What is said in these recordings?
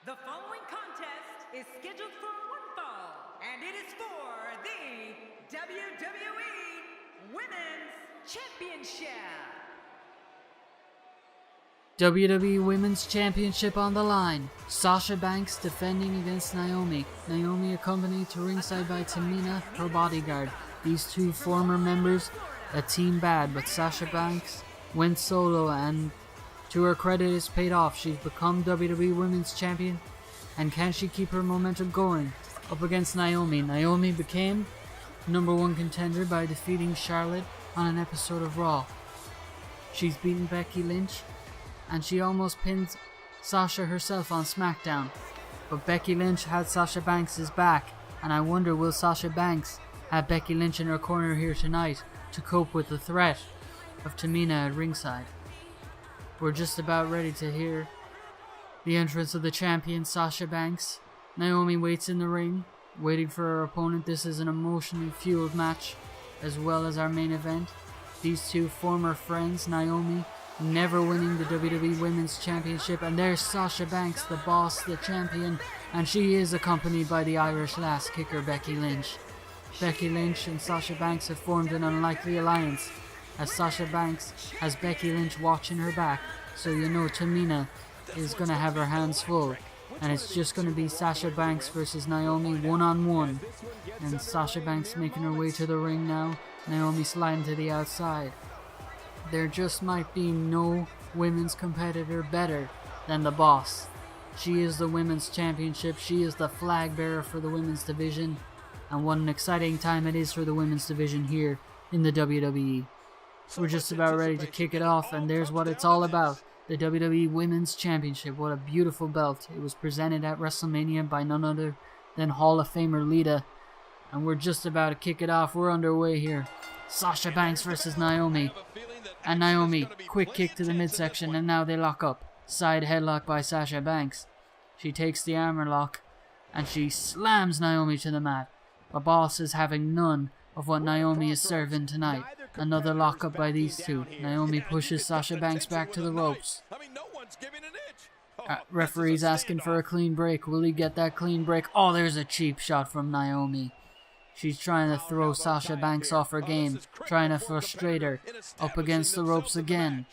The following contest is scheduled for one fall, and it is for the WWE Women's Championship. WWE Women's Championship on the line. Sasha Banks defending against Naomi. Naomi accompanied to ringside by Tamina, her bodyguard. These two former members, a team bad, but Sasha Banks went solo and to her credit it's paid off. She's become WWE Women's Champion, and can she keep her momentum going up against Naomi? Naomi became #1 contender by defeating Charlotte on an episode of Raw. She's beaten Becky Lynch, and she almost pinned Sasha herself on SmackDown. But Becky Lynch had Sasha Banks' back, and I wonder, will Sasha Banks have Becky Lynch in her corner here tonight to cope with the threat of Tamina at ringside? We're just about ready to hear the entrance of the champion, Sasha Banks. Naomi waits in the ring, waiting for her opponent. This is an emotionally fueled match, as well as our main event. These two former friends, Naomi never winning the WWE Women's Championship, and there's Sasha Banks, the boss, the champion, and she is accompanied by the Irish lass kicker Becky Lynch. Becky Lynch and Sasha Banks have formed an unlikely alliance, as Sasha Banks has Becky Lynch watching her back, so you know Tamina is going to have her hands full, and it's just going to be Sasha Banks versus Naomi one-on-one, and Sasha Banks making her way to the ring now, Naomi sliding to the outside. There just might be no women's competitor better than the boss. She is the women's championship, she is the flag bearer for the women's division, and what an exciting time it is for the women's division here in the WWE. We're just about ready to kick it off, and there's what it's all about. The WWE Women's Championship. What a beautiful belt. It was presented at WrestleMania by none other than Hall of Famer Lita. And we're just about to kick it off. We're underway here. Sasha Banks versus Naomi. And Naomi, quick kick to the midsection, and now they lock up. Side headlock by Sasha Banks. She takes the armor lock, and she slams Naomi to the mat. The boss is having none of what Naomi is serving tonight. Another lockup by these two. Naomi pushes Sasha Banks back to the ropes. Referee's asking for a clean break. Will he get that clean break? Oh, there's a cheap shot from Naomi. She's trying to throw Sasha Banks off her game, trying to frustrate her. Up against the ropes again.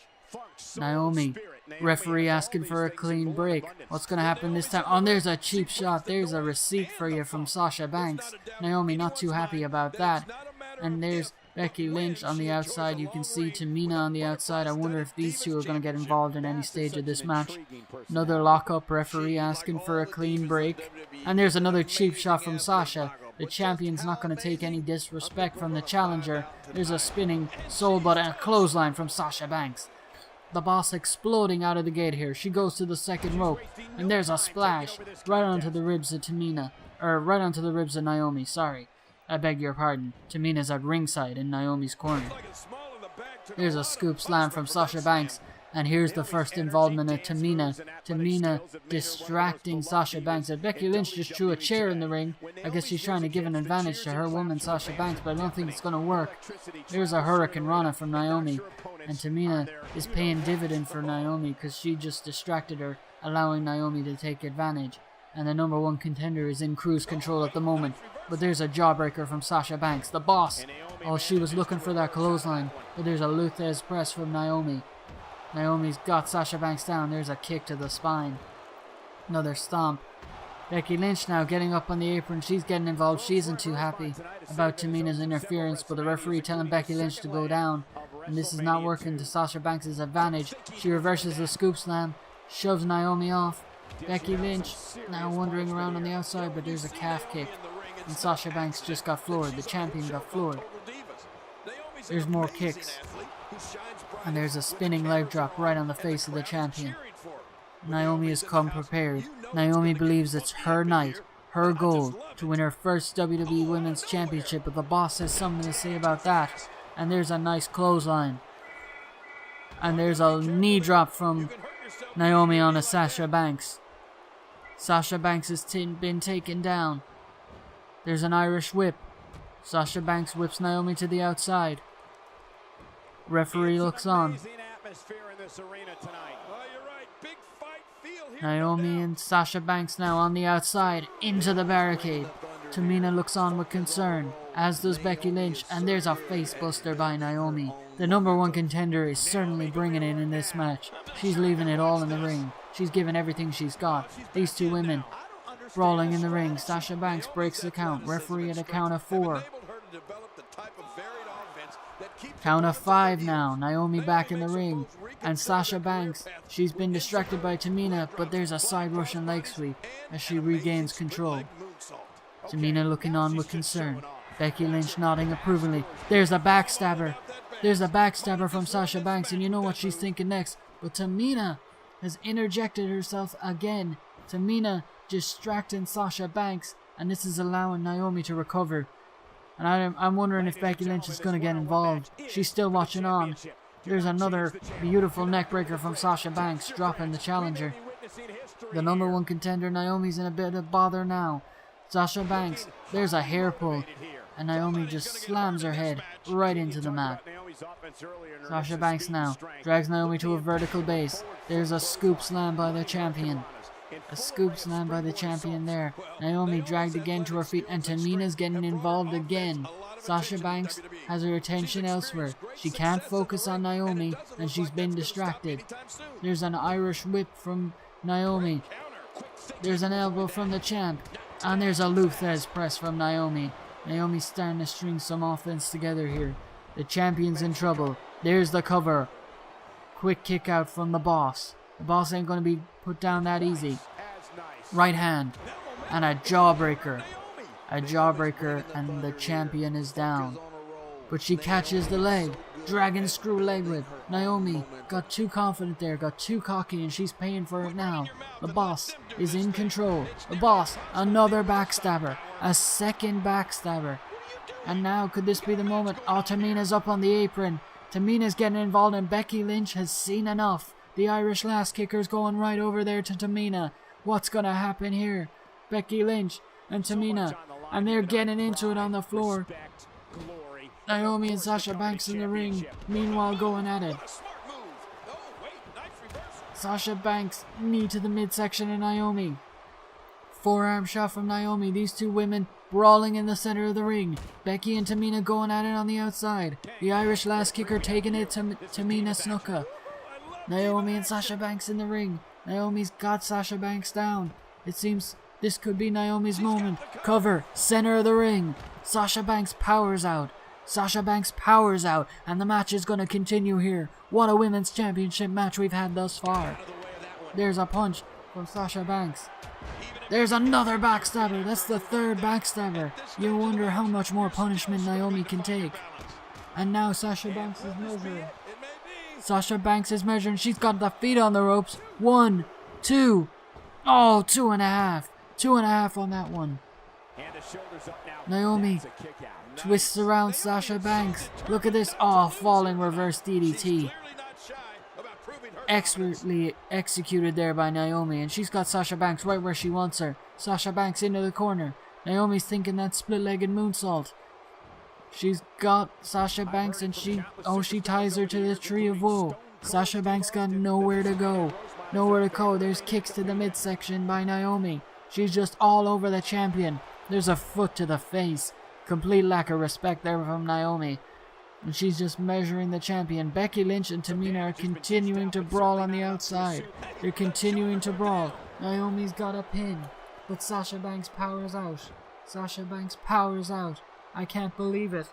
Naomi, referee asking for a clean break. What's going to happen this time? Oh, there's a cheap shot. There's a receipt for you from Sasha Banks. Naomi not too happy about that. And there's Becky Lynch on the outside. You can see Tamina on the outside. I wonder if these two are going to get involved in any stage of this match. Another lockup, referee asking for a clean break. And there's another cheap shot from Sasha. The champion's not going to take any disrespect from the challenger. There's a spinning soul butt and a clothesline from Sasha Banks. The boss exploding out of the gate here. She goes to the second rope. And there's a splash right onto the ribs of Tamina. Or right onto the ribs of Naomi, sorry. I beg your pardon. Tamina's at ringside in Naomi's corner. Here's a scoop slam from Sasha Banks. And here's the first involvement of Tamina. Tamina distracting Sasha Banks. And Becky Lynch just threw a chair in the ring. I guess she's trying to give an advantage to her woman, Sasha Banks, but I don't think it's going to work. Here's a Hurricane Rana from Naomi. And Tamina is paying dividend for Naomi because she just distracted her, allowing Naomi to take advantage. And the #1 contender is in cruise control at the moment. But there's a jawbreaker from Sasha Banks. The boss. Oh, she was looking for that clothesline. But there's a Luthez press from Naomi. Naomi's got Sasha Banks down. There's a kick to the spine. Another stomp. Becky Lynch now getting up on the apron. She's getting involved. She isn't too happy about Tamina's interference. But the referee telling Becky Lynch to go down. And this is not working to Sasha Banks' advantage. She reverses the scoop slam. Shoves Naomi off. Becky Lynch now wandering around on the outside. But there's a calf kick. And Sasha Banks just got floored. The champion got floored. There's more kicks. And there's a spinning leg drop right on the face of the champion. Naomi has come prepared. Naomi believes it's her night, her goal, to win her first WWE Women's Championship. But the boss has something to say about that. And there's a nice clothesline. And there's a knee drop from Naomi on a Sasha Banks. Sasha Banks has been taken down. There's an Irish whip. Sasha Banks whips Naomi to the outside. Referee looks on. Naomi and Sasha Banks now on the outside, into the barricade. Tamina looks on with concern, as does Becky Lynch, and there's a face buster by Naomi. The number one contender is certainly bringing it in this match. She's leaving it all in the ring. She's giving everything she's got. These two women brawling in the ring. Sasha Banks breaks the count. Referee at a count of 4. Count of 5 now. Naomi back in the ring. And Sasha Banks, she's been distracted by Tamina, but there's a side Russian leg sweep as she regains control. Tamina looking on with concern. Becky Lynch nodding approvingly. There's a backstabber. There's a backstabber from Sasha Banks, and you know what she's thinking next. But Tamina has interjected herself again. Tamina distracting Sasha Banks, and this is allowing Naomi to recover. And I'm wondering if Becky Lynch is going to get involved. She's still watching on. There's another beautiful neckbreaker from Sasha Banks, dropping the challenger. The number one contender, Naomi's in a bit of bother now. Sasha Banks, there's a hair pull, and Naomi just slams her head right into the mat. Sasha Banks now drags Naomi to a vertical base. There's a scoop slam by the champion. A scoop slam by the champion there. Naomi dragged again to her feet, and Tamina's getting involved again. Sasha Banks has her attention elsewhere. She can't focus on Naomi, and she's been distracted. There's an Irish whip from Naomi. There's an elbow from the champ. And there's a Luthez press from Naomi. Naomi's starting to string some offense together here. The champion's in trouble. There's the cover. Quick kick out from the boss. The boss ain't going to be put down that easy. Right hand. And a jawbreaker. A jawbreaker, and the champion is down. But she catches the leg. Dragon screw leg whip. Naomi got too confident there, got too cocky, and she's paying for it now. The boss is in control. The boss, another backstabber. A second backstabber. And now, could this be the moment? Oh, Tamina's up on the apron. Tamina's getting involved, and Becky Lynch has seen enough. The Irish last kicker's going right over there to Tamina. What's going to happen here? Becky Lynch and Tamina, and they're getting into it on the floor. Naomi and Sasha Banks in the ring, meanwhile going at it. Sasha Banks, knee to the midsection of Naomi. Forearm shot from Naomi. These two women brawling in the center of the ring. Becky and Tamina going at it on the outside. The Irish last kicker taking it to Tamina Snuka. Naomi and Sasha Banks in the ring. Naomi's got Sasha Banks down. It seems this could be Naomi's moment. Cover, center of the ring. Sasha Banks powers out. Sasha Banks powers out, and the match is going to continue here. What a women's championship match we've had thus far. There's a punch from Sasha Banks. There's another backstabber. That's the third backstabber. You wonder how much more punishment Naomi can take. And now Sasha Banks is measuring. Sasha Banks is measuring. She's got the feet on the ropes. 1, 2. Oh, 2.5. 2.5 on that one. Naomi twists around Sasha Banks. Look at this. Oh, falling reverse DDT. Expertly executed there by Naomi. And she's got Sasha Banks right where she wants her. Sasha Banks into the corner. Naomi's thinking that split-legged moonsault. She's got Sasha Banks, and she ties her to the tree of woe. Sasha Banks got nowhere to go. Nowhere to go. There's kicks to the midsection by Naomi. She's just all over the champion. There's a foot to the face. Complete lack of respect there from Naomi. And she's just measuring the champion. Becky Lynch and Tamina are continuing to brawl on the outside. They're continuing to brawl. Naomi's got a pin. But Sasha Banks powers out. Sasha Banks powers out. I can't believe it.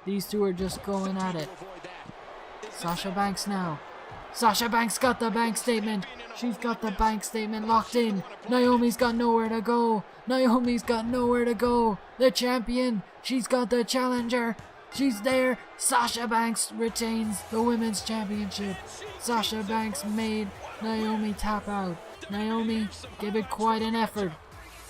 These two are just going at it. Sasha Banks now. Sasha Banks got the bank statement. She's got the bank statement locked in. Naomi's got nowhere to go. Naomi's got nowhere to go. The champion. She's got the challenger. She's there. Sasha Banks retains the women's championship. Sasha Banks made Naomi tap out. Naomi gave it quite an effort,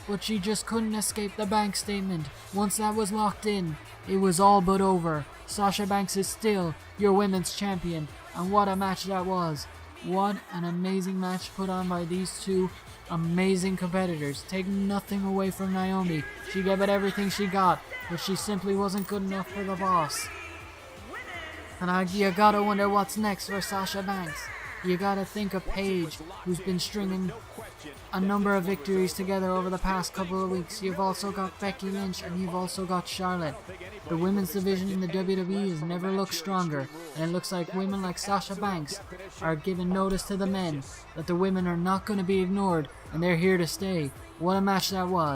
but she just couldn't escape the bank statement. Once that was locked in, it was all but over. Sasha Banks is still your women's champion, and what a match that was. What an amazing match put on by these two amazing competitors. Take nothing away from Naomi. She gave it everything she got, but she simply wasn't good enough for the boss. And you gotta wonder what's next for Sasha Banks. You gotta think of Paige, who's been stringing a number of victories together over the past couple of weeks. You've also got Becky Lynch, and you've also got Charlotte. The women's division in the WWE has never looked stronger, and it looks like women like Sasha Banks are giving notice to the men that the women are not going to be ignored, and they're here to stay. What a match that was.